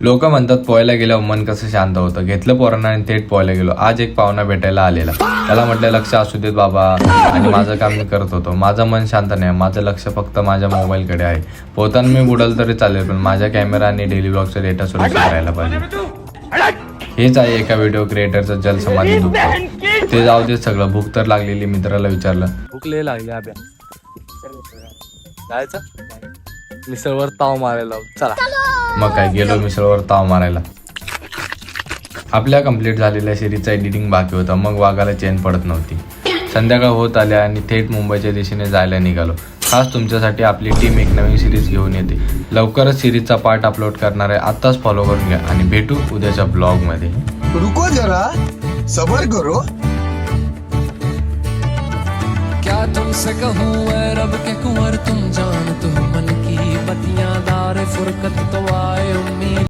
लोक म्हणतात पोहायला गेल्यावर मन कसं शांत होतं. घेतलं पोरांना आणि थेट पोहायला गेलो. आज एक पाहुणा भेटायला आलेला. त्याला म्हटलं लक्ष असू देत बाबा, आणि माझं काम मी करत होतो. माझं मन शांत नाही, माझं लक्ष फक्त माझ्या मोबाईलकडे आहे. पोहताना मी बुडाल तरी चालेल, पण माझ्या कॅमेरा आणि डेली ब्लॉगचा डेटा सुरक्षित राहायला पाहिजे. हेच आहे एका व्हिडिओ क्रिएटरचं जलसमाधी दुःख. ते जाऊ दे सगळं. भूक तर लागलेली. मित्राला विचारलं, भूक लय लागली अभ्या. जायचं मिसळवर ताव मारायला चला. मग काय गेलो मिसळवर ताव मारायला. आपल्या कंप्लीट झालेल्या सिरीजचं एडिटिंग बाकी होतं. मग वाघाला चेन पडत नव्हती. संध्याकाळ होत आल्या आणि थेट मुंबईच्या दिशेने जायला निघालो. खास तुमच्यासाठी आपली टीम एक नवीन सिरीज घेऊन येते. लवकरच सिरीजचा पार्ट अपलोड करणार आहे. आत्ताच फॉलो करून घ्या आणि भेटू उद्याच्या ब्लॉगमध्ये. रुको जरा सबर करो. क्या तुमसे कहूँ ऐ रब के कुंवर, तुम जान तो मन की बतियां दार फुरकत तो आए उम्मीद.